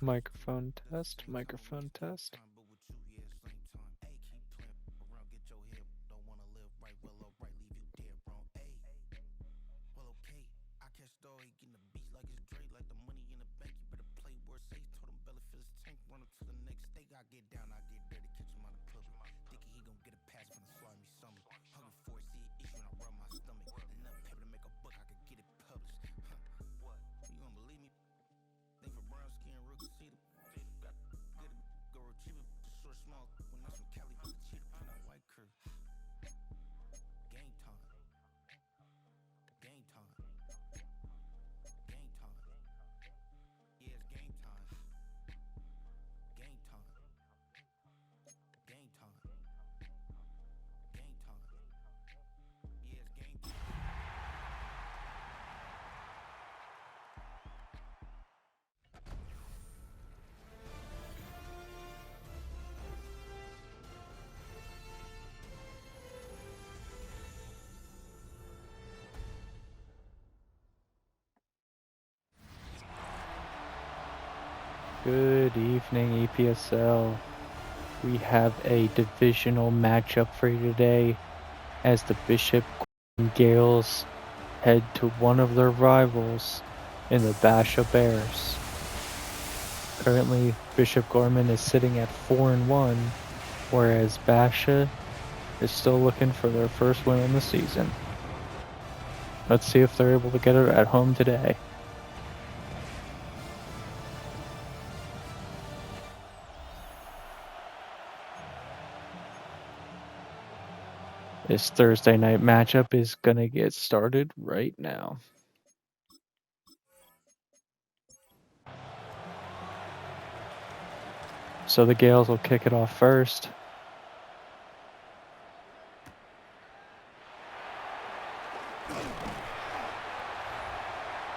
Microphone test, microphone test. Good evening, EPSL. We have a divisional matchup for you today as the Bishop Gaels head to one of their rivals in the Basha Bears. Currently, Bishop Gorman is sitting at 4-1, whereas Basha is still looking for their first win in the season. Let's see if they're able to get it at home today. This Thursday night matchup is going to get started right now. So the Gaels will kick it off first.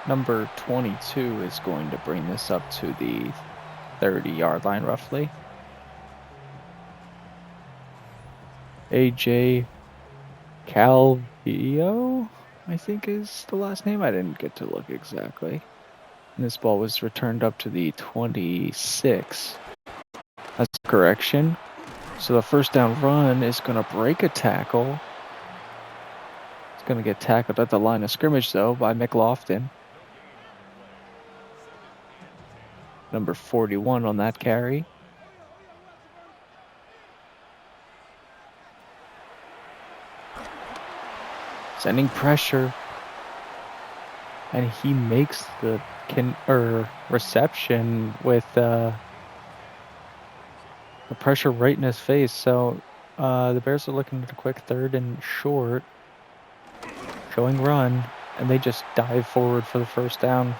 Number 22 is going to bring this up to the 30-yard line roughly. AJ Calvillo, I think is the last name. I didn't get to look exactly. And this ball was returned up to the 26. That's a correction. So the first down run is going to break a tackle. It's going to get tackled at the line of scrimmage, though, by McLaughlin. Number 41 on that carry. Sending pressure. And he makes the reception with the pressure right in his face. So the Bears are looking at a quick third and short. Showing run. And they just dive forward for the first down.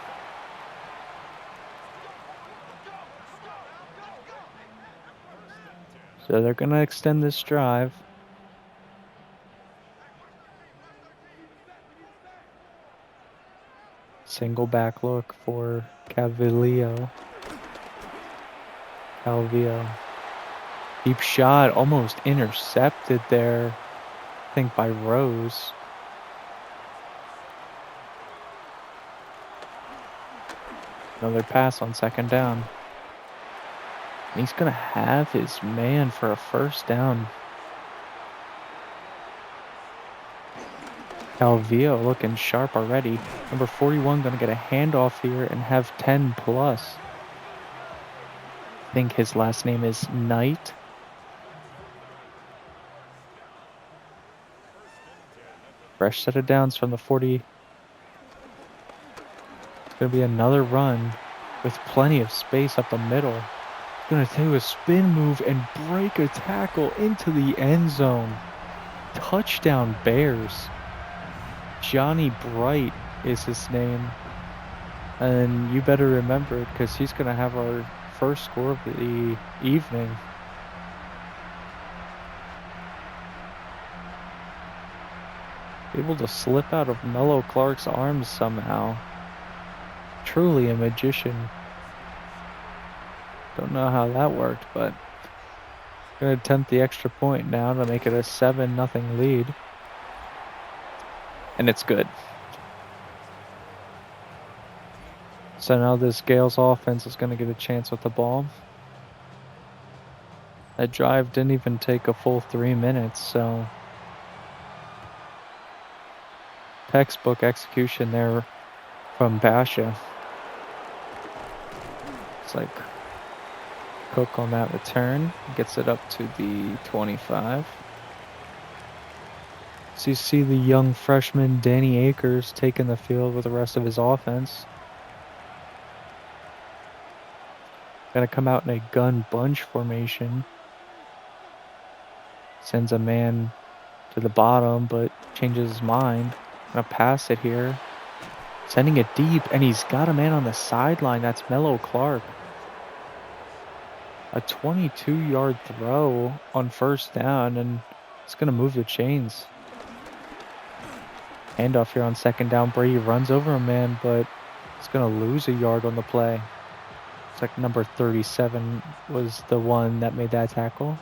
So they're going to extend this drive. Single back look for Calvillo. Deep shot, almost intercepted there, I think by Rose. Another pass on second down. He's going to have his man for a first down. Calvillo looking sharp already. Number 41 going to get a handoff here and have 10 plus. I think his last name is Knight. Fresh set of downs from the 40. It's going to be another run with plenty of space up the middle. Going to do a spin move and break a tackle into the end zone. Touchdown Bears. Johnny Bright is his name. And you better remember it because he's going to have our first score of the evening. Able to slip out of Mello Clark's arms somehow. Truly a magician. Don't know how that worked, but gonna attempt the extra point now to make it a 7-0 lead. And it's good. So now this Gaels offense is gonna get a chance with the ball. That drive didn't even take a full 3 minutes, so textbook execution there from Basha. It's like Cook on that return, gets it up to the 25. So you see the young freshman Danny Akers taking the field with the rest of his offense. Gonna come out in a gun bunch formation. Sends a man to the bottom, but changes his mind. Gonna pass it here. Sending it deep, and he's got a man on the sideline. That's Mello Clark. A 22-yard throw on first down, and it's gonna move the chains. Handoff here on second down. Brady runs over a man, but it's gonna lose a yard on the play. It's like number 37 was the one that made that tackle.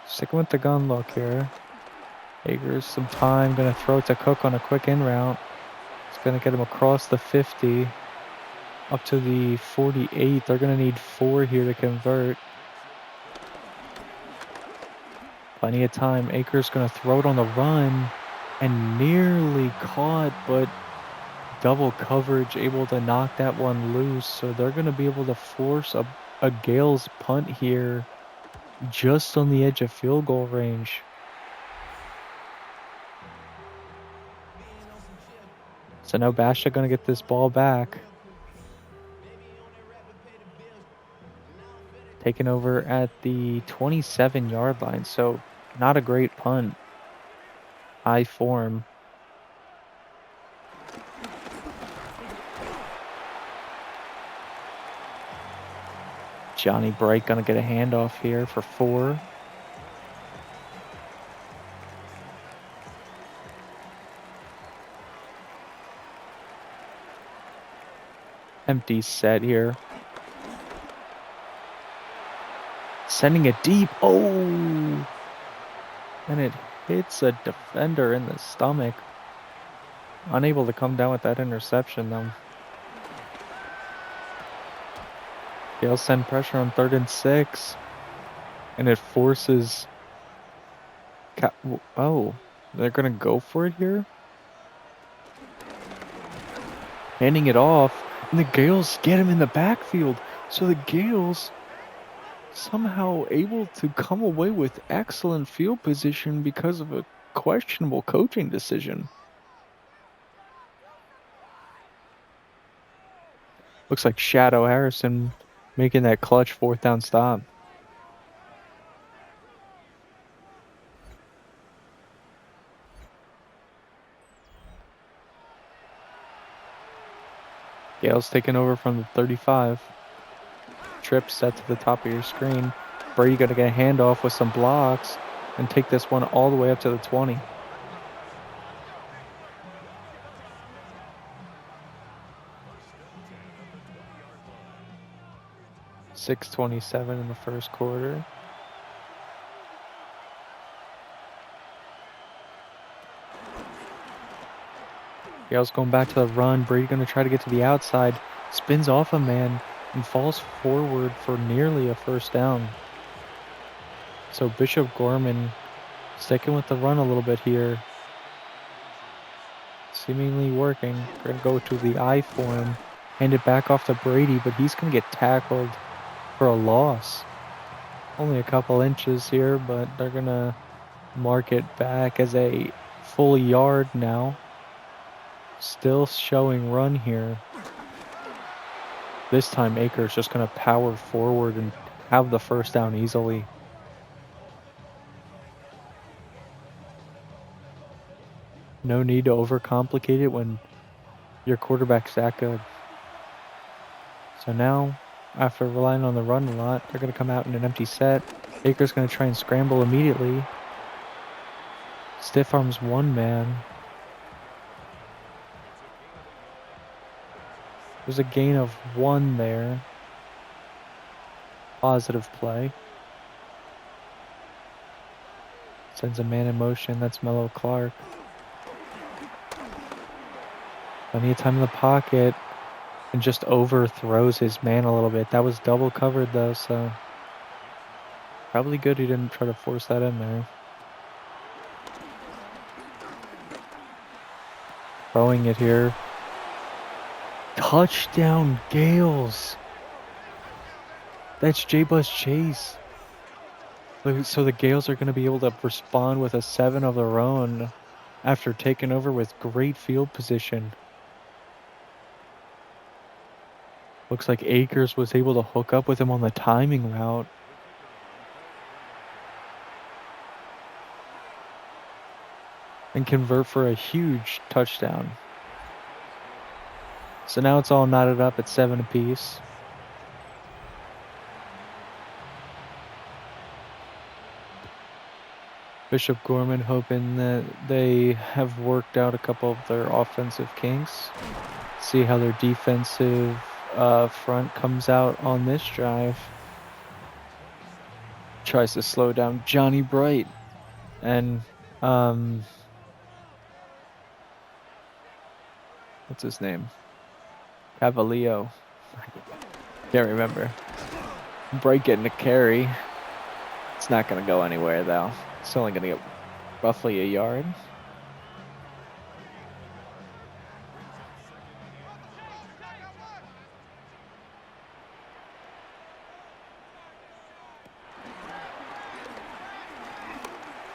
Sticking with the gun look here. Akers some time, gonna throw it to Cook on a quick in route. It's gonna get him across the 50, up to the 48. They're gonna need 4 here to convert. Plenty of time. Akers gonna throw it on the run and nearly caught, but double coverage able to knock that one loose. So they're gonna be able to force a Gaels punt here just on the edge of field goal range. So now Basha gonna get this ball back. Taken over at the 27-yard line, so not a great punt. High form. Johnny Bright gonna get a handoff here for 4. Empty set here. Sending it deep. Oh! And it hits a defender in the stomach. Unable to come down with that interception, though. They'll send pressure on 3rd and 6. And it forces... Oh, they're going to go for it here? Handing it off. And the Gaels get him in the backfield. So the Gaels somehow able to come away with excellent field position because of a questionable coaching decision. Looks like Shadow Harrison making that clutch 4th down stop. Gaels taking over from the 35. Trip set to the top of your screen. Brady gonna get a handoff with some blocks and take this one all the way up to the 20. .6:27 in the first quarter. Gaels going back to the run. Brady gonna try to get to the outside. Spins off a man and falls forward for nearly a first down. So Bishop Gorman sticking with the run a little bit here. Seemingly working. We're going to go to the I form. Hand it back off to Brady, but he's going to get tackled for a loss. Only a couple inches here, but they're going to mark it back as a full yard now. Still showing run here. This time Akers just going to power forward and have the first down easily. No need to overcomplicate it when your quarterback's that good. So now, after relying on the run a lot, they're going to come out in an empty set. Baker's going to try and scramble immediately. Stiff arms one man. There's a gain of 1 there. Positive play. Sends a man in motion. That's Mello Clark. Plenty of time in the pocket. And just overthrows his man a little bit. That was double covered though, so probably good he didn't try to force that in there. Throwing it here. Touchdown, Gaels. That's J-Bus Chase. So the Gaels are going to be able to respond with a 7 of their own after taking over with great field position. Looks like Akers was able to hook up with him on the timing route. And convert for a huge touchdown. So now it's all knotted up at 7 apiece. Bishop Gorman hoping that they have worked out a couple of their offensive kinks. See how their defensive front comes out on this drive. Tries to slow down Johnny Bright. And what's his name? Cavallio. Can't remember. Bright getting a carry. It's not going to go anywhere though. It's only going to get roughly a yard.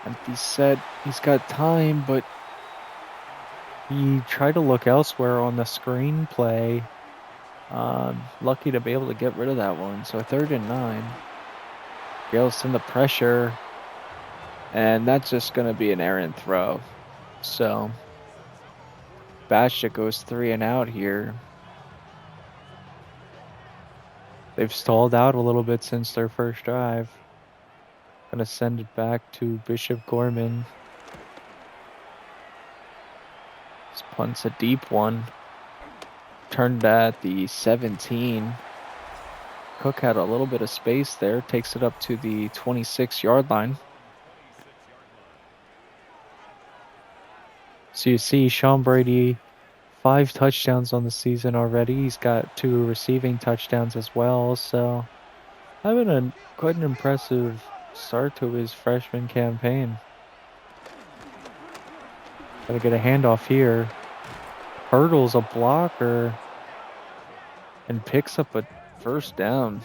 Empty set. He's got time, but he tried to look elsewhere on the screenplay. Lucky to be able to get rid of that one. So 3rd and 9. Gaels in the pressure. And that's just going to be an errant throw. So Basha goes 3 and out here. They've stalled out a little bit since their first drive. Going to send it back to Bishop Gorman. This punt's a deep one. Turned at the 17. Cook had a little bit of space there. Takes it up to the 26-yard line. So you see Sean Brady, 5 touchdowns on the season already. He's got 2 receiving touchdowns as well. So having quite an impressive start to his freshman campaign. Gotta get a handoff here. Hurdles a blocker and picks up a first down.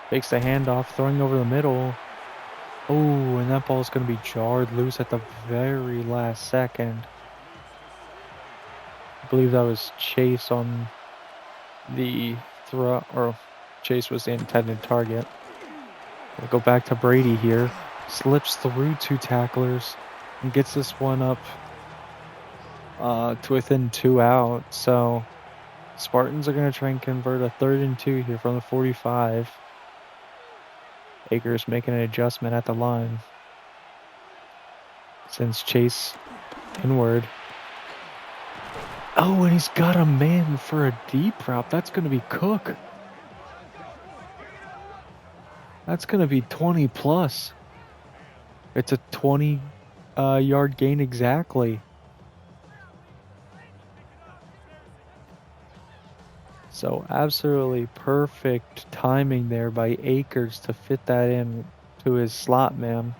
Takes the handoff, throwing over the middle. Oh, and that ball's going to be jarred loose at the very last second. I believe that was Chase on the throw, or Chase was the intended target. We'll go back to Brady here. Slips through 2 tacklers and gets this one up to within 2 out. So Spartans are going to try and convert a 3rd and 2 here from the 45. Akers making an adjustment at the line. Sends Chase inward. Oh, and he's got a man for a deep route. That's going to be Cook. That's going to be 20 plus. It's a 20 yard gain exactly. So absolutely perfect timing there by Akers to fit that in to his slot man.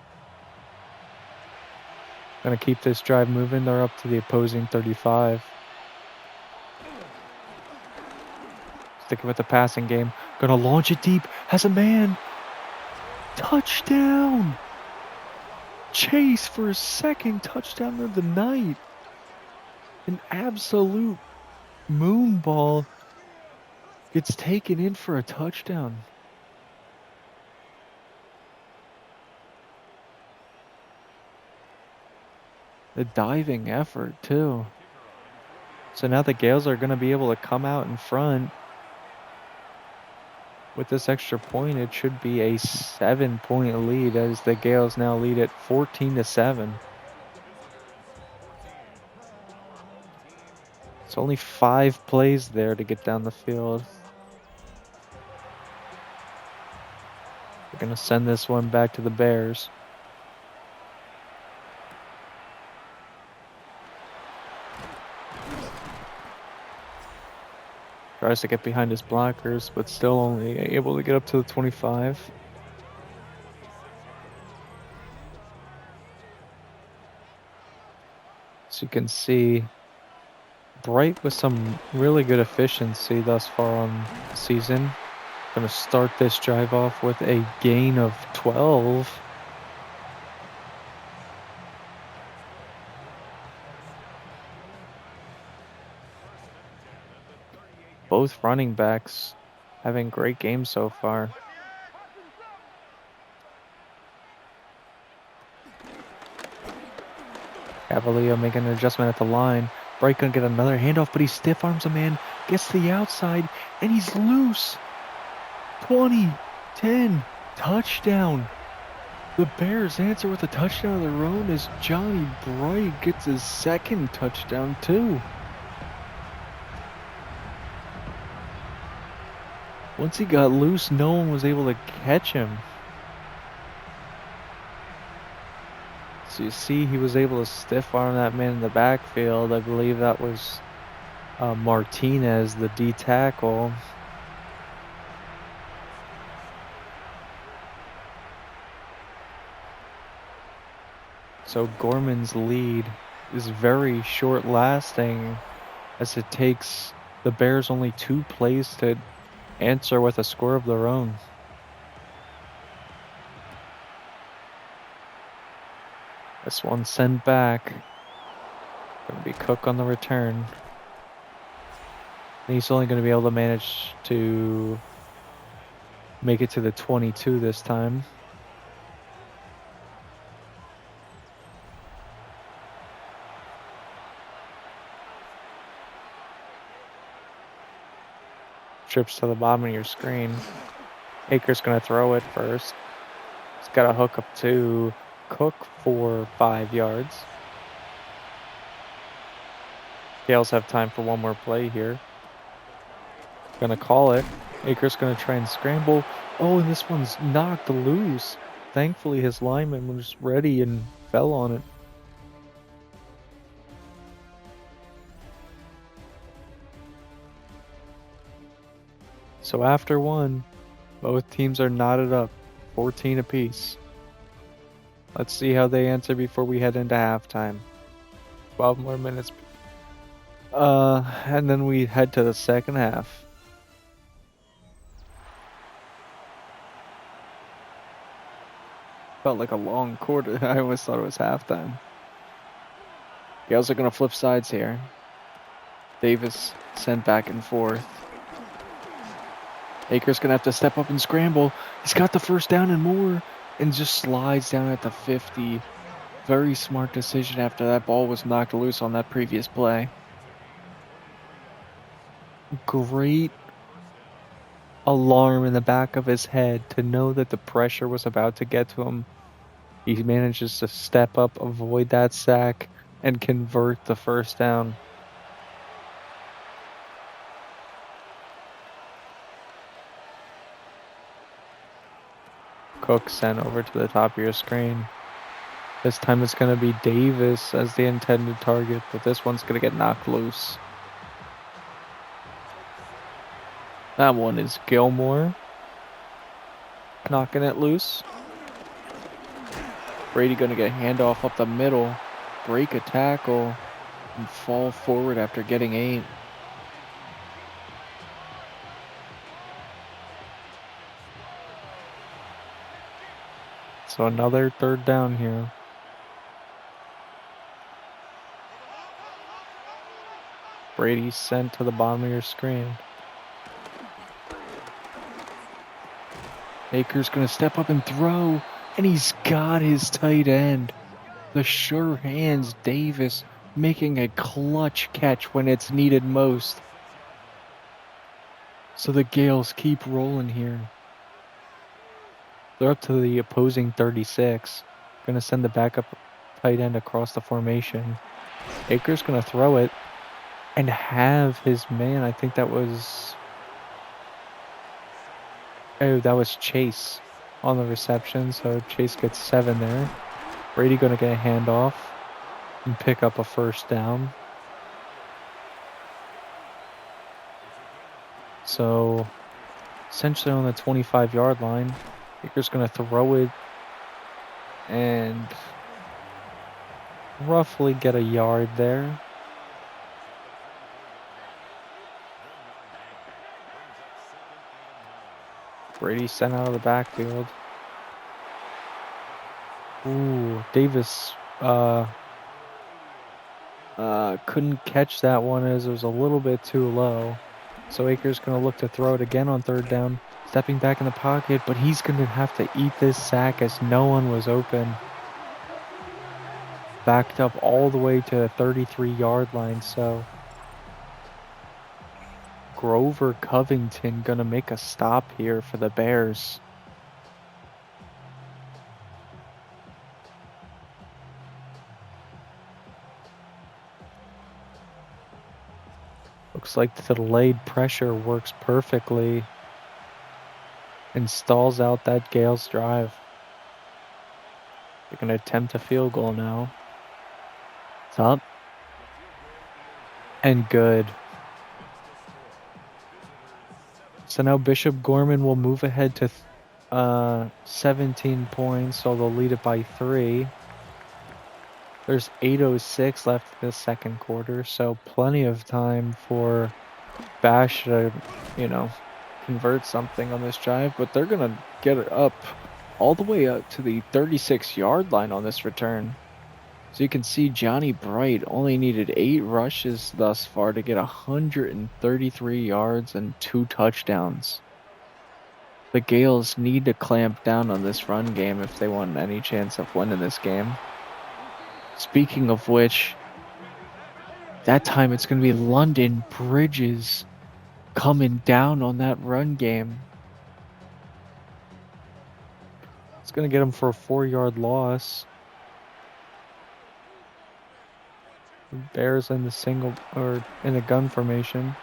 Gonna keep this drive moving. They're up to the opposing 35. Sticking with the passing game. Gonna launch it deep. Has a man. Touchdown! Chase for his 2nd touchdown of the night. An absolute moon ball. Gets taken in for a touchdown. The diving effort, too. So now the Gaels are going to be able to come out in front. With this extra point, it should be a 7-point lead as the Gaels now lead at 14-7. It's only 5 plays there to get down the field. We're going to send this one back to the Bears. Tries to get behind his blockers, but still only able to get up to the 25. So you can see Bright with some really good efficiency thus far on the season. Going to start this drive off with a gain of 12. Both running backs having great games so far. Cavalier making an adjustment at the line. Bright gonna get another handoff, but he stiff arms a man, gets to the outside, and he's loose. 20, 10, touchdown. The Bears answer with a touchdown of their own as Johnny Bright gets his second touchdown too. Once he got loose, no one was able to catch him. So you see he was able to stiff arm that man in the backfield. I believe that was Martinez, the D tackle. So Gorman's lead is very short lasting as it takes the Bears only 2 plays to answer with a score of their own. This one sent back. Gonna be Cook on the return. And he's only gonna be able to manage to make it to the 22 this time. Trips to the bottom of your screen. Akers gonna throw it first. He's got a hook up to Cook for 5 yards. Gaels have time for one more play here. Gonna call it. Akers gonna try and scramble. Oh, and this one's knocked loose. Thankfully his lineman was ready and fell on it. So after one, both teams are knotted up, 14 apiece. Let's see how they answer before we head into halftime. 12 more minutes. And then we head to the second half. Felt like a long quarter. I always thought it was halftime. Gaels are going to flip sides here. Davis sent back and forth. Akers going to have to step up and scramble. He's got the first down and more. And just slides down at the 50. Very smart decision after that ball was knocked loose on that previous play. Great alarm in the back of his head to know that the pressure was about to get to him. He manages to step up, avoid that sack, and convert the first down. Cook sent over to the top of your screen. This time it's going to be Davis as the intended target, but this one's going to get knocked loose. That one is Gilmore knocking it loose. Brady going to get a handoff up the middle, break a tackle, and fall forward after getting 8. So another third down here. Brady sent to the bottom of your screen. Akers going to step up and throw, and he's got his tight end. The sure hands Davis making a clutch catch when it's needed most. So the Gaels keep rolling here. They're up to the opposing 36. Gonna send the backup tight end across the formation. Akers gonna throw it and have his man. I think that was... Oh, that was Chase on the reception. So Chase gets 7 there. Brady gonna get a handoff and pick up a first down. So essentially on the 25-yard line, Akers gonna throw it and roughly get a yard there. Brady sent out of the backfield. Ooh, Davis couldn't catch that one as it was a little bit too low. So Akers going to look to throw it again on third down. Stepping back in the pocket, but he's going to have to eat this sack as no one was open. Backed up all the way to the 33-yard line, so Grover Covington going to make a stop here for the Bears. Looks like the delayed pressure works perfectly and stalls out that Gaels drive. They're going to attempt a field goal now. It's up. And good. So now Bishop Gorman will move ahead to 17 points, so they'll lead it by 3. There's 8:06 left in the second quarter, so plenty of time for Basha to, convert something on this drive, but they're going to get it up all the way up to the 36-yard line on this return. So you can see Johnny Bright only needed 8 rushes thus far to get 133 yards and 2 touchdowns. The Gaels need to clamp down on this run game if they want any chance of winning this game. Speaking of which, that time it's going to be London Bridges coming down on that run game. It's going to get him for a 4-yard loss. Bears in the gun formation.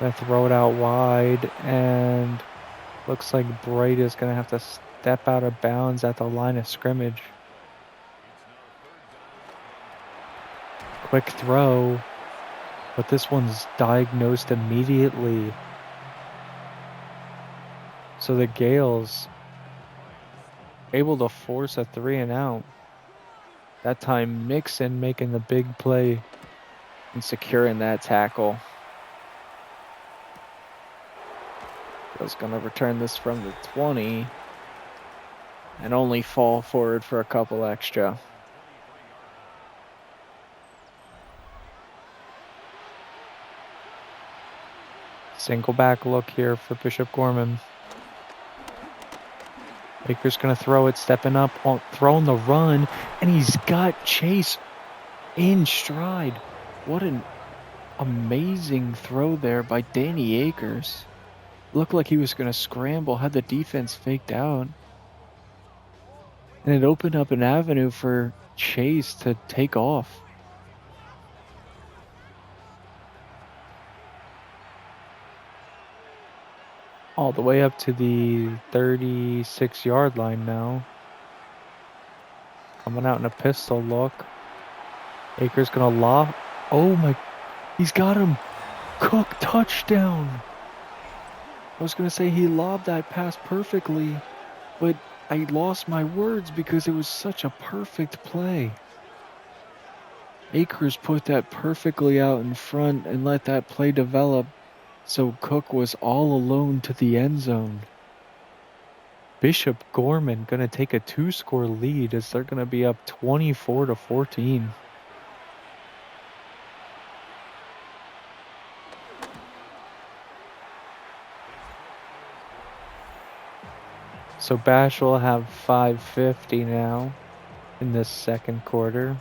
Gonna throw it out wide, and looks like Bright is gonna have to step out of bounds at the line of scrimmage. Quick throw, but this one's diagnosed immediately. So the Gaels able to force a 3-and-out. That time Mixon making the big play and securing that tackle. Gaels gonna return this from the 20 and only fall forward for a couple extra. Single back look here for Bishop Gorman. Baker's going to throw it, stepping up, throwing the run, and he's got Chase in stride. What an amazing throw there by Danny Akers. Looked like he was going to scramble, had the defense faked out. And it opened up an avenue for Chase to take off. All the way up to the 36-yard line now. Coming out in a pistol look. Akers gonna lob. Oh my, he's got him. Cook touchdown. I was gonna say he lobbed that pass perfectly, but I lost my words because it was such a perfect play. Akers put that perfectly out in front and let that play develop. So Cook was all alone to the end zone. Bishop Gorman going to take a 2-score lead as they're going to be up 24-14. So Basha will have 5:50 now. in this second quarter.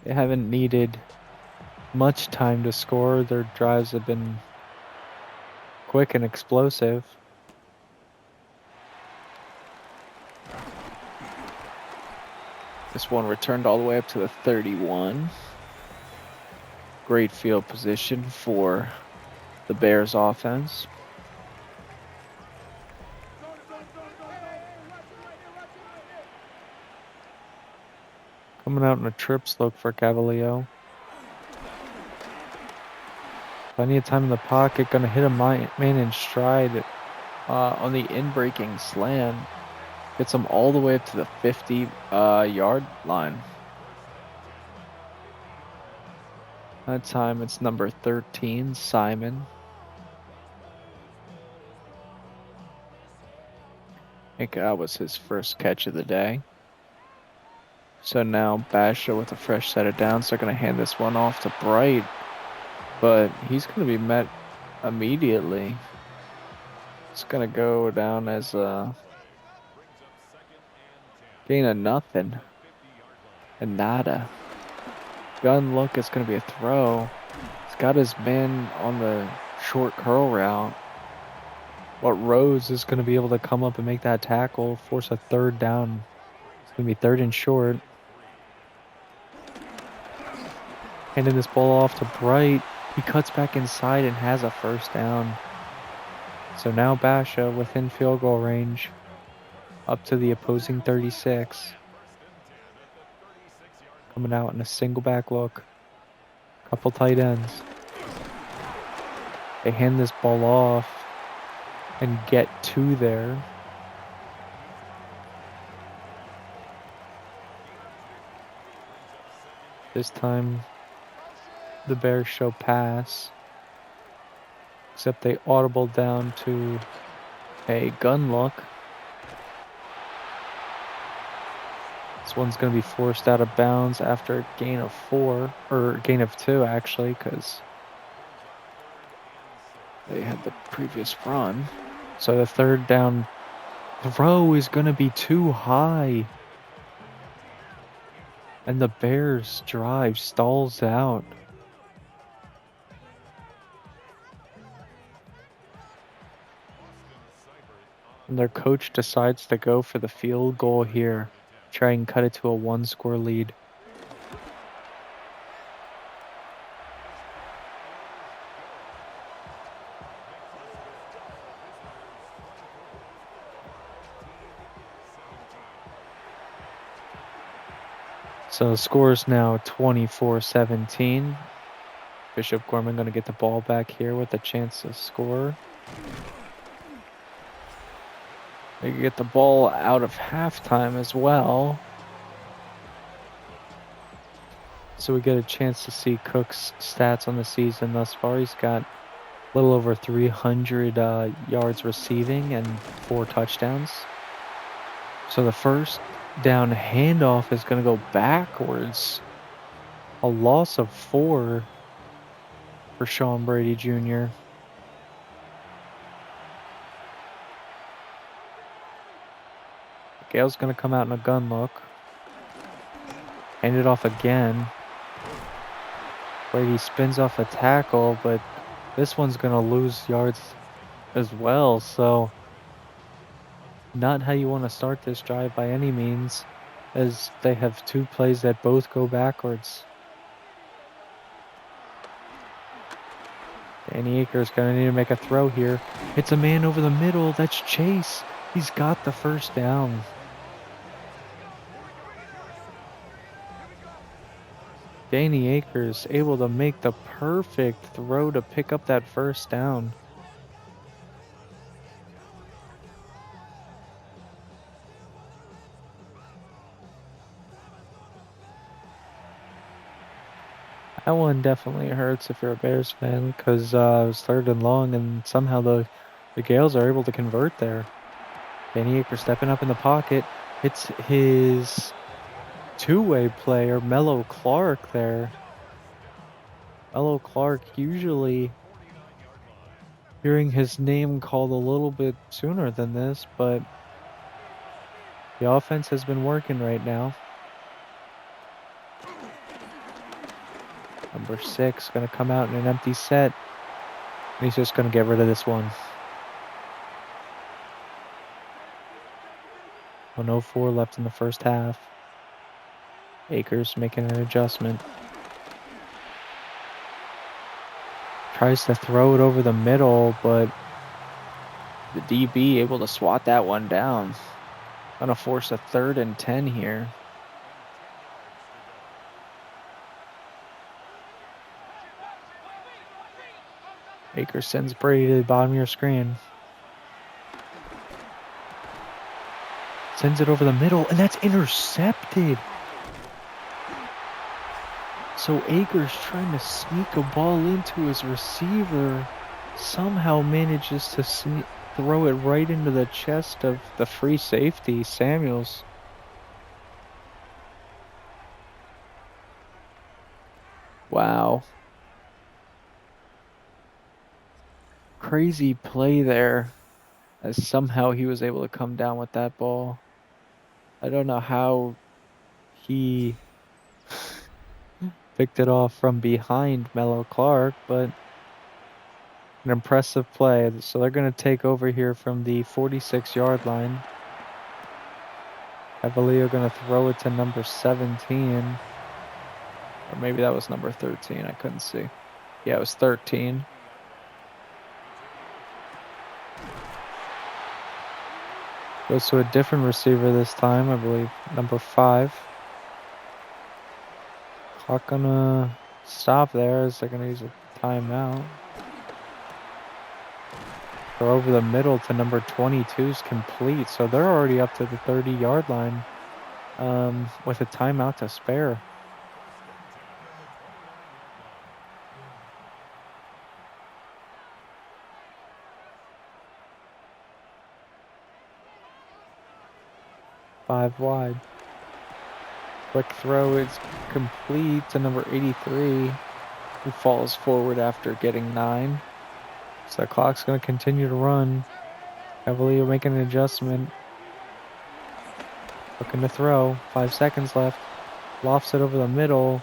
They haven't needed much time to score. Their drives have been quick and explosive. This one returned all the way up to the 31. Great field position for the Bears offense. Coming out in a trips look for Cavallio. Plenty of time in the pocket. Going to hit a man in stride on the in-breaking slam. Gets him all the way up to the 50-yard line. That time it's number 13, Simon. I think that was his first catch of the day. So now Basha with a fresh set of downs. They're going to hand this one off to Bright. But he's going to be met immediately. It's going to go down as a gain of nothing. And nada. Gun look is going to be a throw. He's got his man on the short curl route. But Rose is going to be able to come up and make that tackle, force a third down. It's going to be third and short. Handing this ball off to Bright. He cuts back inside and has a first down. So now Basha within field goal range, up to the opposing 36. Coming out in a single back look. Couple tight ends. They hand this ball off and get two there. This time the Bears show pass, except they audible down to a gun look. This one's going to be forced out of bounds after a gain of 4, or gain of 2 actually, because they had the previous run. So the third down throw is going to be too high. And the Bears drive stalls out. And their coach decides to go for the field goal here. Try and cut it to a 1-score lead. So the score is now 24-17. Bishop Gorman going to get the ball back here with a chance to score. They can get the ball out of halftime as well. So we get a chance to see Cook's stats on the season thus far. He's got a little over 300 yards receiving and 4 touchdowns. So the first down handoff is going to go backwards. A loss of 4 for Sean Brady Jr. Gaels going to come out in a gun look. Hand it off again. Brady spins off a tackle, but this one's going to lose yards as well. So not how you want to start this drive by any means, as they have 2 plays that both go backwards. Danny Akers going to need to make a throw here. It's a man over the middle. That's Chase. He's got the first down. Danny Akers able to make the perfect throw to pick up that first down. That one definitely hurts if you're a Bears fan, because it was 3rd and long, and somehow the Gaels are able to convert there. Danny Akers stepping up in the pocket. It's his two-way player, Mello Clark there. Mello Clark usually hearing his name called a little bit sooner than this, but The offense has been working right now. Number 6 going to come out in an empty set. And he's just going to get rid of this one. 1:04 left in the first half. Akers making an adjustment. Tries to throw it over the middle, but the DB able to swat that one down. Gonna force a 3rd and 10 here. Akers sends Brady to the bottom of your screen. Sends it over the middle, and that's intercepted. So Akers trying to sneak a ball into his receiver somehow manages to throw it right into the chest of the free safety, Samuels. Wow. Crazy play there, as somehow he was able to come down with that ball. I don't know how he picked it off from behind Mello Clark, but an impressive play. So they're going to take over here from the 46-yard line. Avalio going to throw it to number 17. Or maybe that was number 13. I couldn't see. Yeah, it was 13. Goes to a different receiver this time, I believe, number 5. Clock gonna stop there as they're gonna use a timeout. Throw over the middle to number 22 is complete, so they're already up to the 30-yard line with a timeout to spare. Five wide. Quick throw is complete to number 83, who falls forward after getting 9. So the clock's going to continue to run. Avalio making an adjustment. Looking to throw. 5 seconds left. Lofts it over the middle.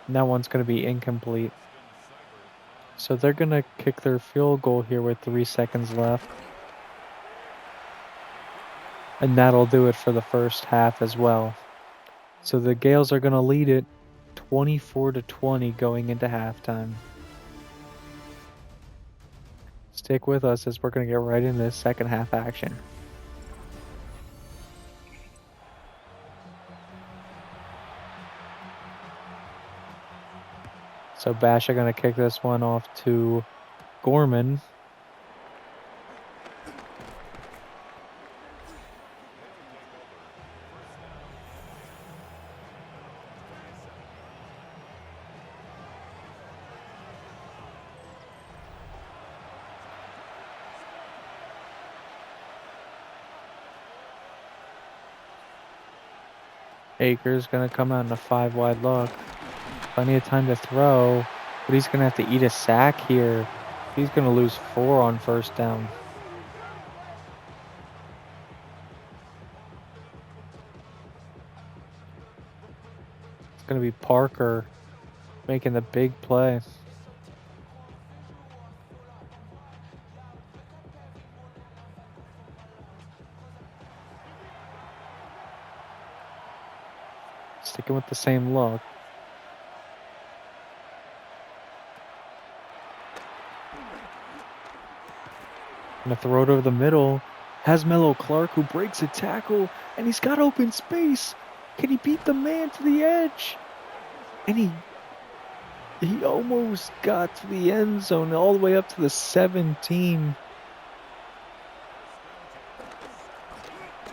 And that one's going to be incomplete. So they're going to kick their field goal here with 3 seconds left. And that'll do it for the first half as well. So the Gaels are going to lead it 24-20 going into halftime. Stick with us as we're going to get right into this second half action. So Basha going to kick this one off to Gorman. Akers going to come out in a 5 wide look. Plenty of time to throw, but he's going to have to eat a sack here. He's going to lose 4 on first down. It's going to be Parker making the big play. Sticking with the same look. Gonna throw it over the middle. Has Mello Clark, who breaks a tackle, and he's got open space. Can he beat the man to the edge? And he almost got to the end zone, all the way up to the 17.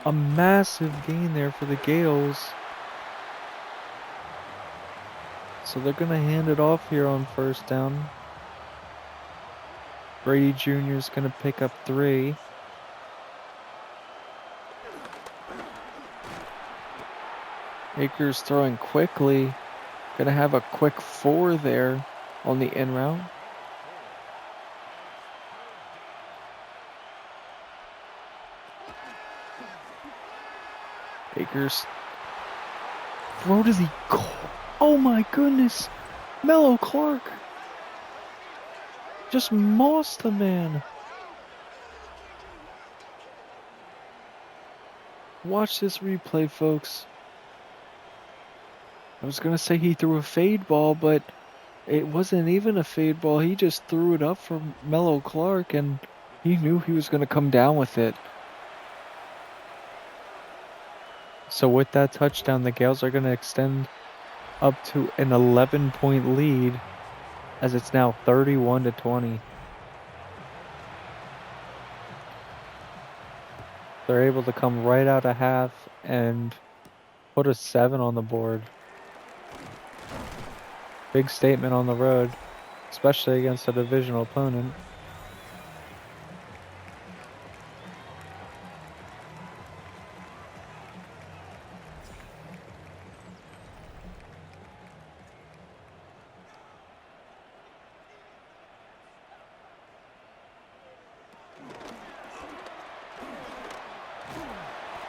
A massive gain there for the Gaels. So they're going to hand it off here on first down. Brady Jr. is going to pick up 3. Akers throwing quickly. Going to have a quick 4 there on the in route. Baker's throw does he go? Oh my goodness! Mello Clark just mossed the man. Watch this replay, folks. I was gonna say he threw a fade ball, but it wasn't even a fade ball. He just threw it up for Mello Clark, and he knew he was gonna come down with it. So with that touchdown, the Gaels are gonna extend up to an 11-point lead, as it's now 31-20. They're able to come right out of half and put a 7 on the board. Big statement on the road, especially against a divisional opponent.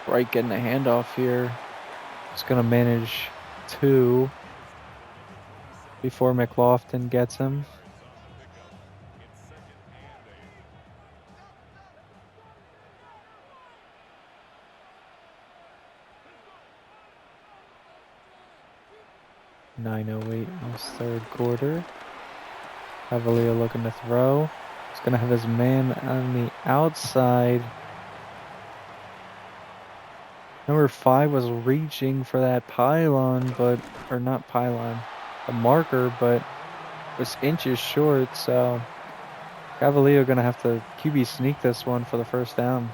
Right, getting a handoff here. He's going to manage 2 before McLaughlin gets him. .908 in this third quarter. Cavalier looking to throw. He's going to have his man on the outside. Number 5 was reaching for that pylon, or not pylon, a marker, but was inches short, so Cavalier gonna have to QB sneak this one for the first down.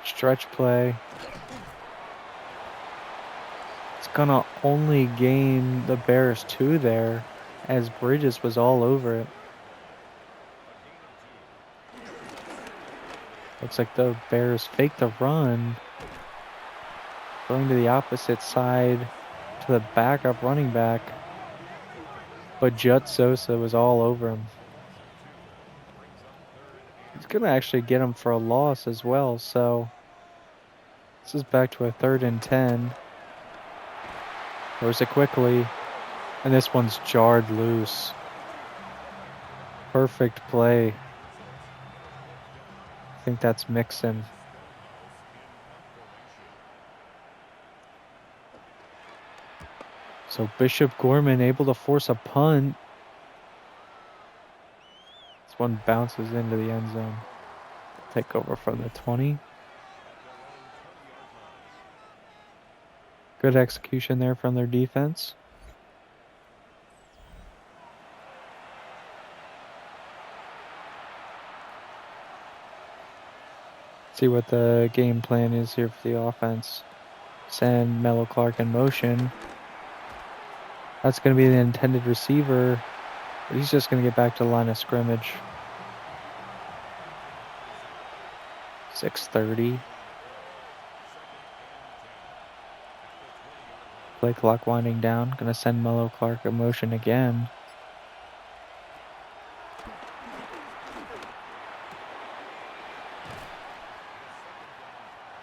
Stretch play. It's gonna only gain the Bears 2 there, as Bridges was all over it. Looks like the Bears faked the run, going to the opposite side to the backup running back, but Jut Sosa was all over him. He's gonna actually get him for a loss as well, so this is back to a 3rd and 10. Throws it quickly, and this one's jarred loose. Perfect play. I think that's Mixon. So Bishop Gorman able to force a punt. This one bounces into the end zone. Take over from the 20. Good execution there from their defense. See what the game plan is here for the offense. Send Mello Clark in motion. That's going to be the intended receiver. But he's just going to get back to the line of scrimmage. 6:30. Play clock winding down. Going to send Mello Clark in motion again.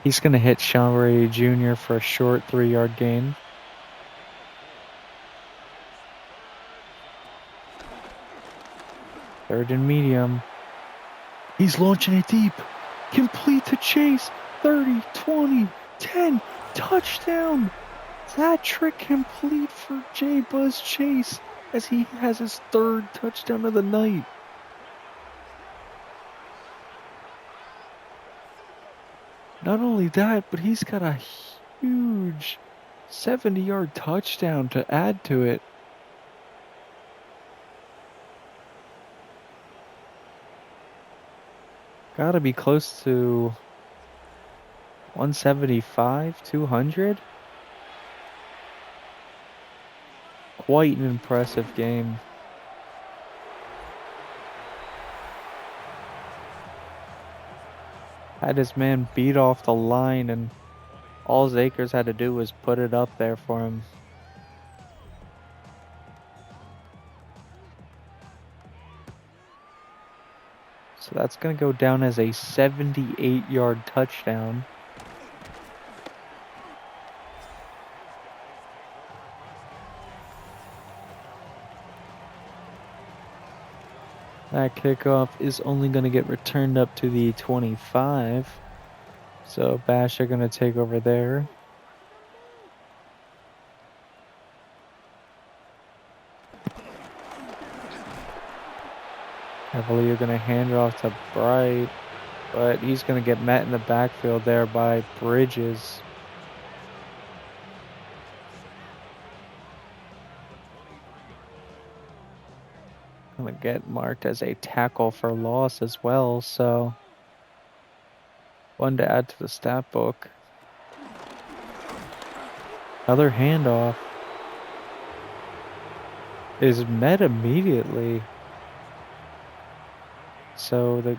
He's going to hit Sean Ray Jr. for a short 3-yard gain. Third and medium. He's launching it deep. Complete to Chase. 30, 20, 10. Touchdown. That trick complete for J. Buzz Chase as he has his 3rd touchdown of the night. Not only that, but he's got a huge 70-yard touchdown to add to it. Gotta be close to 175, 200. Quite an impressive game. Had his man beat off the line, and all Zakers had to do was put it up there for him. So that's going to go down as a 78-yard touchdown. That kickoff is only going to get returned up to the 25. So Basha going to take over there. Heavily going to hand it off to Bright, but he's going to get met in the backfield there by Bridges. Going to get marked as a tackle for loss as well, so one to add to the stat book. Another handoff is met immediately. So the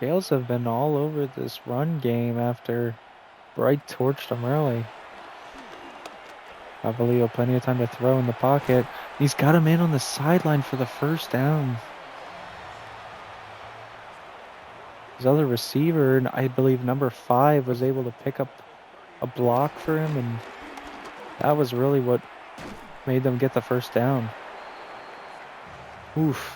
Gaels have been all over this run game after Bright torched them early. Avalio, plenty of time to throw in the pocket. He's got him in on the sideline for the first down. His other receiver, I believe number 5, was able to pick up a block for him, and that was really what made them get the first down. Oof.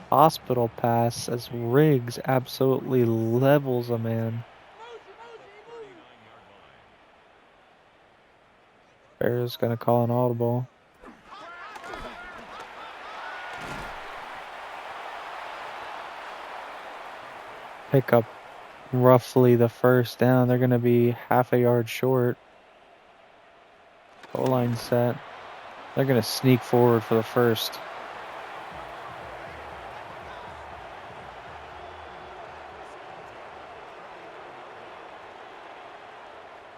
Hospital pass as Riggs absolutely levels a man. Bears gonna call an audible. Pick up roughly the first down. They're gonna be half a yard short. Goal line set. They're gonna sneak forward for the first.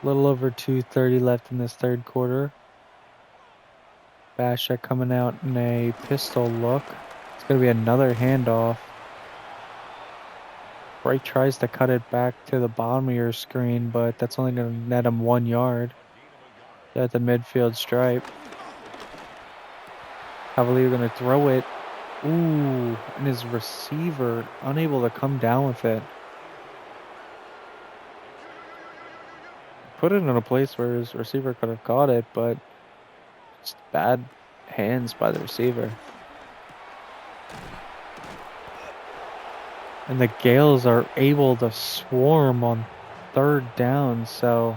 A little over 2:30 left in this third quarter. Basha coming out in a pistol look. It's going to be another handoff. Bright tries to cut it back to the bottom of your screen, but that's only going to net him 1 yard. At the midfield stripe. Cavalier going to throw it. Ooh, and his receiver unable to come down with it. Put it in a place where his receiver could have caught it, but just bad hands by the receiver. And the Gaels are able to swarm on third down, so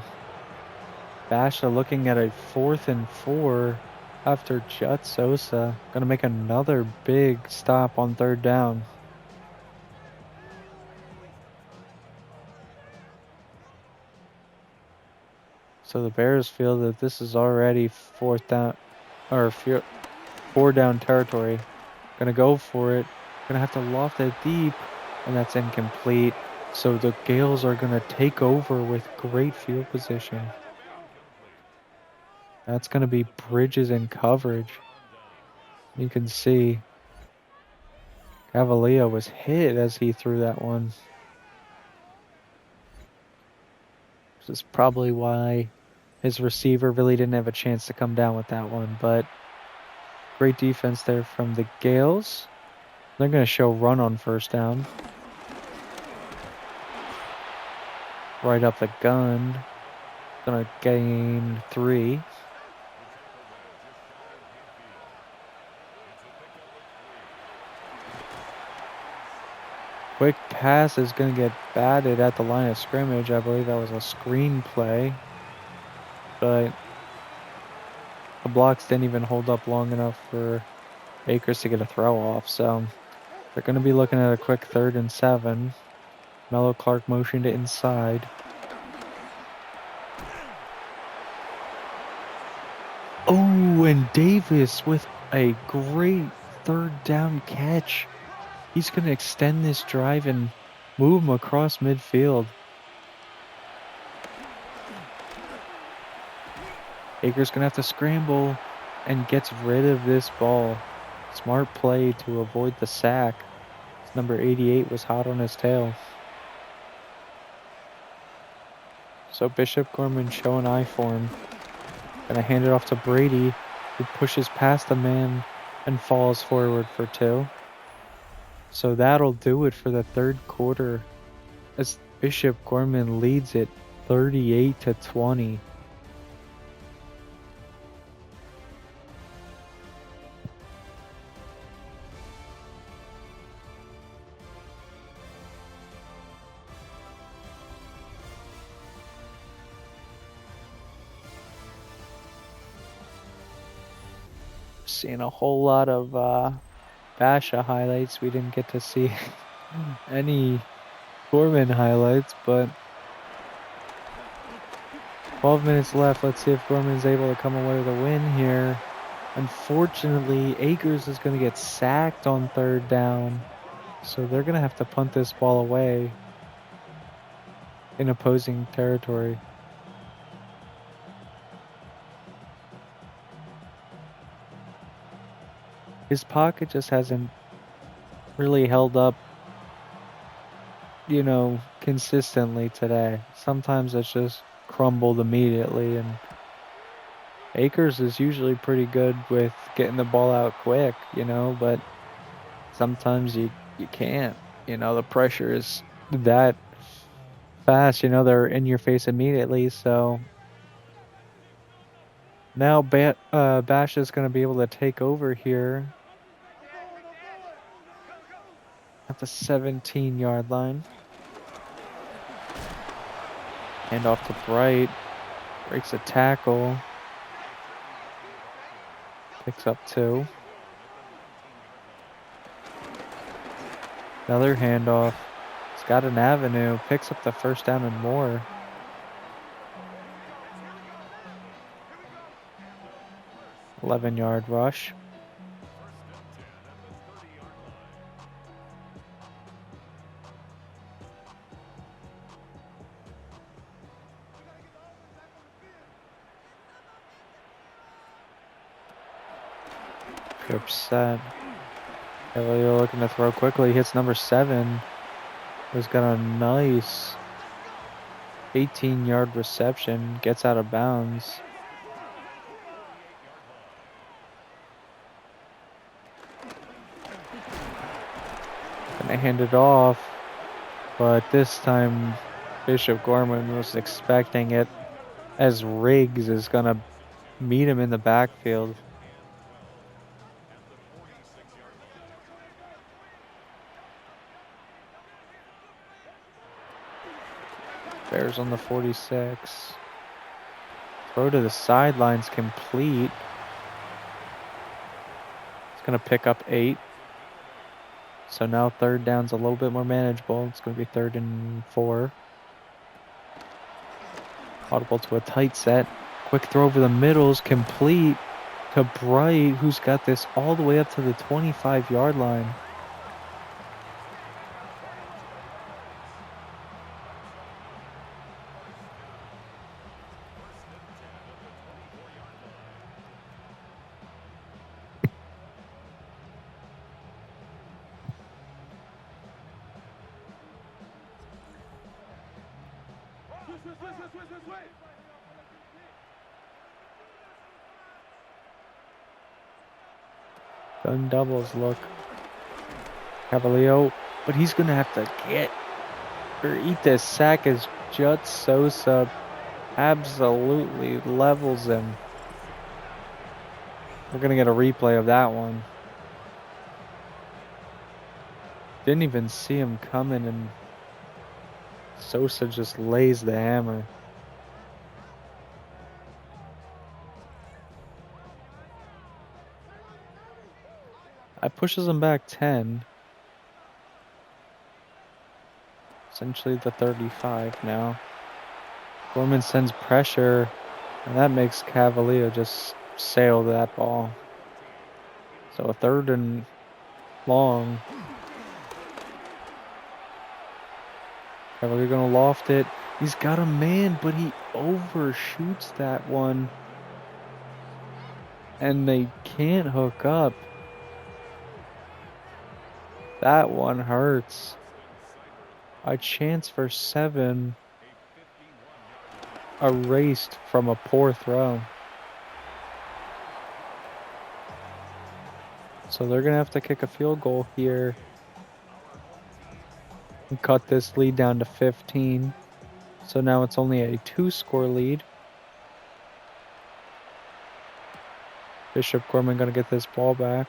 Basha looking at a 4th and 4 after Jut Sosa. Gonna make another big stop on third down. So the Bears feel that this is already 4th down, or 4 down territory. Gonna go for it. Gonna have to loft it deep, and that's incomplete. So the Gaels are gonna take over with great field position. That's gonna be Bridges in coverage. You can see Cavalier was hit as he threw that one. This is probably why his receiver really didn't have a chance to come down with that one, but great defense there from the Gaels. They're going to show run on first down. Right up the gun. Going to gain 3. Quick pass is going to get batted at the line of scrimmage. I believe that was a screen play. But the blocks didn't even hold up long enough for Akers to get a throw off. So they're going to be looking at a quick 3rd and 7. Mello Clark motioned it inside. Oh, and Davis with a great 3rd down catch. He's going to extend this drive and move him across midfield. Akers going to have to scramble and gets rid of this ball. Smart play to avoid the sack. Number 88 was hot on his tail. So Bishop Gorman showing eye for him. Gonna hand it off to Brady, who pushes past the man and falls forward for 2. So that'll do it for the third quarter as Bishop Gorman leads it 38-20. Seeing a whole lot of Basha highlights. We didn't get to see any Gorman highlights, but 12 minutes left. Let's see if Gorman is able to come away with a win here. Unfortunately, Akers is going to get sacked on third down, so they're going to have to punt this ball away in opposing territory. His pocket just hasn't really held up, you know, consistently today. Sometimes it's just crumbled immediately, and Akers is usually pretty good with getting the ball out quick, you know, but sometimes you can't. You know, the pressure is that fast, you know, they're in your face immediately, so now Basha is going to be able to take over here at the 17-yard line. Hand off to Bright. Breaks a tackle. Picks up 2. Another handoff. He's got an avenue. Picks up the first down and more. $11-yard rush. Trip set. Elio looking to throw quickly. Hits number 7. He's got a nice 18-yard reception. Gets out of bounds. Gonna hand it off. But this time Bishop Gorman was expecting it, as Riggs is gonna meet him in the backfield. Bears on the 46. Throw to the sidelines complete. It's going to pick up 8. So now third down's a little bit more manageable. It's going to be 3rd and 4. Audible to a tight set. Quick throw over the middle is complete to Bright, who's got this all the way up to the 25-yard line. Gun doubles look. Cavallio, but he's going to have to get or eat this sack as Jut Sosa absolutely levels him. We're going to get a replay of that one. Didn't even see him coming, and Sosa just lays the hammer. That pushes him back 10. Essentially the 35 now. Gorman sends pressure, and that makes Cavallio just sail that ball. So a 3rd and long. Cavallio gonna loft it. He's got a man, but he overshoots that one. And they can't hook up. That one hurts. A chance for 7 erased from a poor throw. So they're going to have to kick a field goal here and cut this lead down to 15. So now it's only a 2-score lead. Bishop Gorman gonna get this ball back.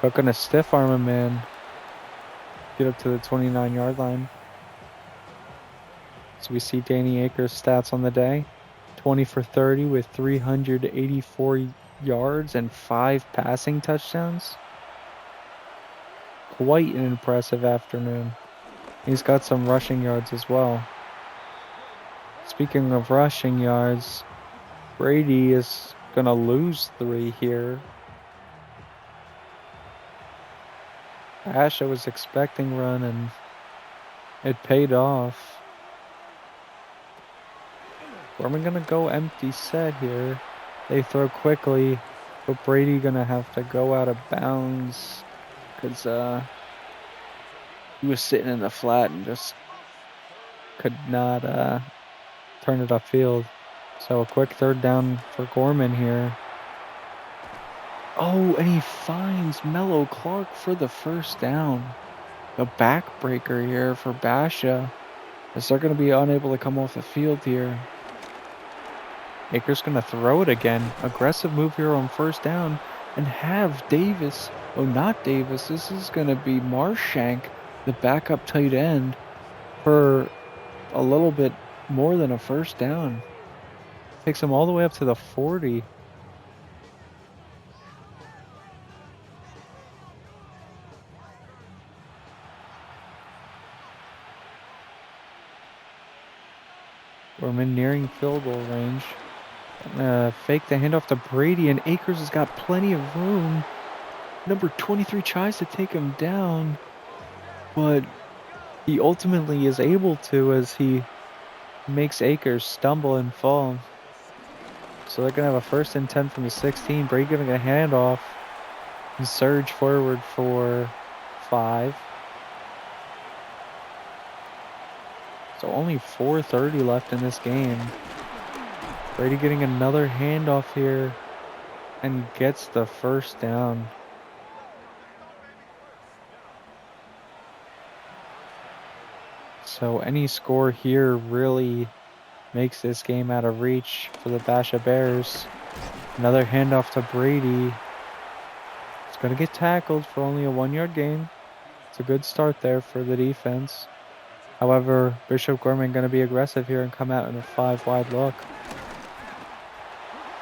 Cook gonna stiff arm him in. Get up to the 29-yard line. So we see Danny Akers' stats on the day. 20 for 30 with 384 yards and 5 passing touchdowns. Quite an impressive afternoon. He's got some rushing yards as well. Speaking of rushing yards, Brady is going to lose 3 here. Basha was expecting run and it paid off. Gorman going to go empty set here. They throw quickly, but Brady going to have to go out of bounds because he was sitting in the flat and just could not turn it upfield. So a quick 3rd down for Gorman here. Oh, and he finds Mello Clark for the 1st down. A backbreaker here for Basha, as they're going to be unable to come off the field here. Akers going to throw it again. Aggressive move here on 1st down and have Davis. Oh, not Davis. This is going to be Marshank, the backup tight end, for a little bit more than a 1st down. Takes him all the way up to the 40. Gorman nearing field goal range. Fake the handoff to Brady, and Akers has got plenty of room. Number 23 tries to take him down, but he ultimately is able to as he makes Akers stumble and fall. So they're going to have a 1st and 10 from the 16. Brady giving a handoff and surge forward for 5. So only 4:30 left in this game. Brady getting another handoff here and gets the 1st down. So any score here really makes this game out of reach for the Basha Bears. Another handoff to Brady. It's going to get tackled for only a 1-yard gain. It's a good start there for the defense. However, Bishop Gorman going to be aggressive here and come out in a 5-wide look.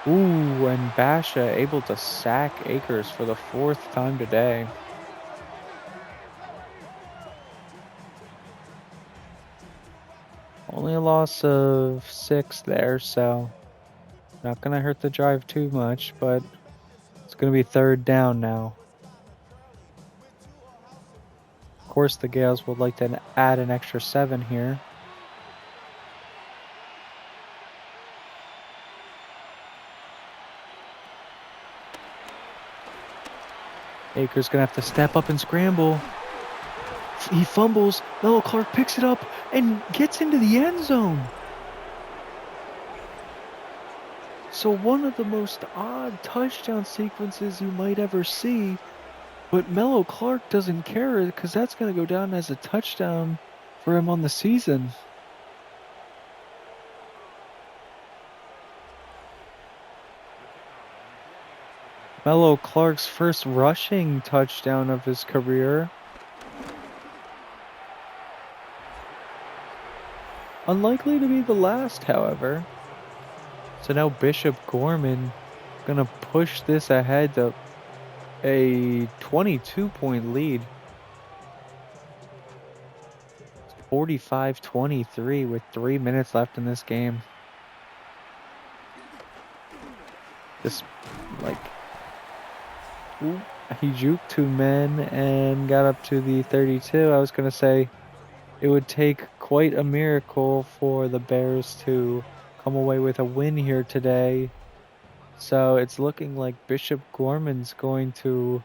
Ooh, and Basha able to sack Akers for the 4th time today. Only a loss of 6 there, so not going to hurt the drive too much, but it's going to be 3rd down now. Of course, the Gaels would like to add an extra 7 here. Akers going to have to step up and scramble. He fumbles. Mello Clark picks it up and gets into the end zone. So one of the most odd touchdown sequences you might ever see. But Mello Clark doesn't care because that's going to go down as a touchdown for him on the season. Mello Clark's first rushing touchdown of his career. Unlikely to be the last, however. So now Bishop Gorman going to push this ahead to a 22-point lead. 45-23 with 3 minutes left in this game. Just like, ooh, he juked 2 men and got up to the 32. I was going to say it would take quite a miracle for the Bears to come away with a win here today. So it's looking like Bishop Gorman's going to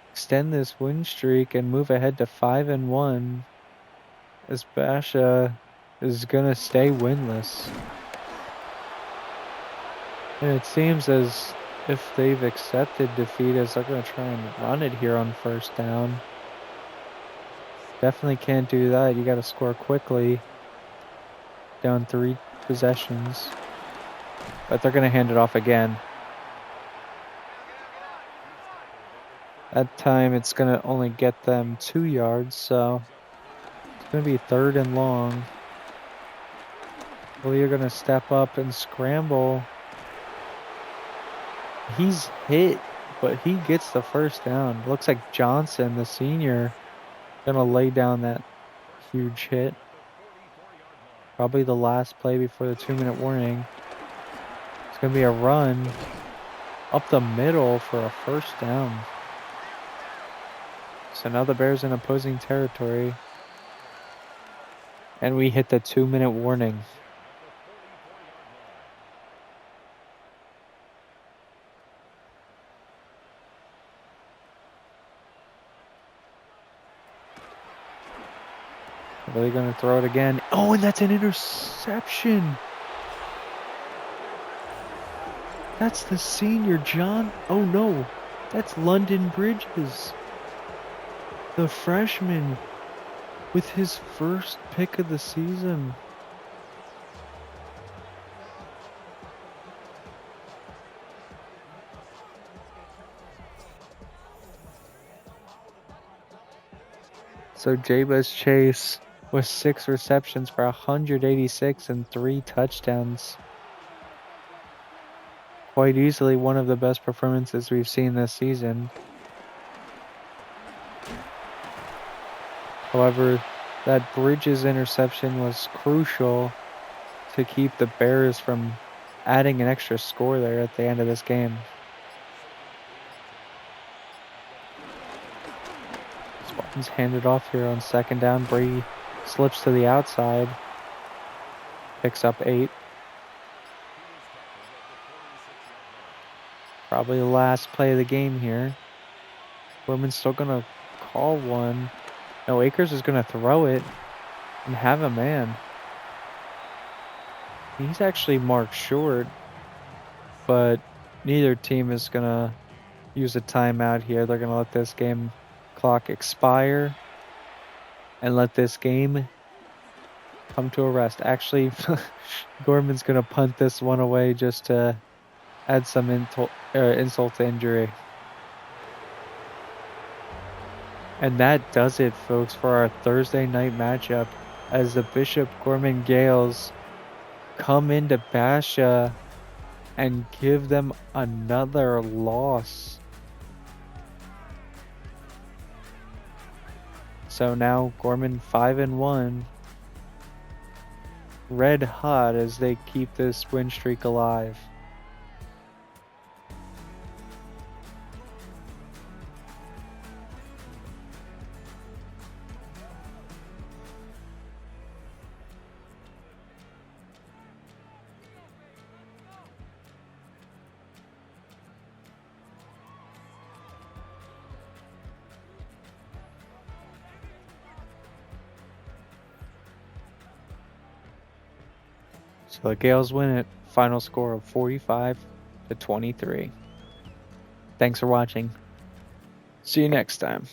extend this win streak and move ahead to 5-1, as Basha is going to stay winless. And it seems as if they've accepted defeat, is they're going to try and run it here on first down. Definitely can't do that. You got to score quickly. Down 3 possessions. But they're going to hand it off again. That time it's going to only get them 2 yards, so it's going to be 3rd and long. Well, you're going to step up and scramble. He's hit, but he gets the first down. Looks like Johnson, the senior, going to lay down that huge hit. Probably the last play before the 2-minute warning. It's going to be a run up the middle for a first down. So now the Bears in opposing territory. And we hit the 2-minute warning. Are they going to throw it again? Oh, and that's an interception. That's the senior, John. Oh, no. That's London Bridges. The freshman with his first pick of the season. So Jabez Chase with 6 receptions for 186 and 3 touchdowns. Quite easily one of the best performances we've seen this season. However, that Bridges interception was crucial to keep the Bears from adding an extra score there at the end of this game. Spartans hand it off here on 2nd down. Brady slips to the outside. Picks up 8. Probably the last play of the game here. Gorman's still going to call one. No, Akers is going to throw it and have a man. He's actually marked short, but neither team is going to use a timeout here. They're going to let this game clock expire and let this game come to a rest. Actually, Gorman's going to punt this one away just to add some insult to injury. And that does it, folks, for our Thursday night matchup as the Bishop Gorman Gaels come into Basha and give them another loss. So now Gorman 5-1, red hot as they keep this win streak alive. So the Gaels win it. Final score of 45-23. Thanks for watching. See you next time.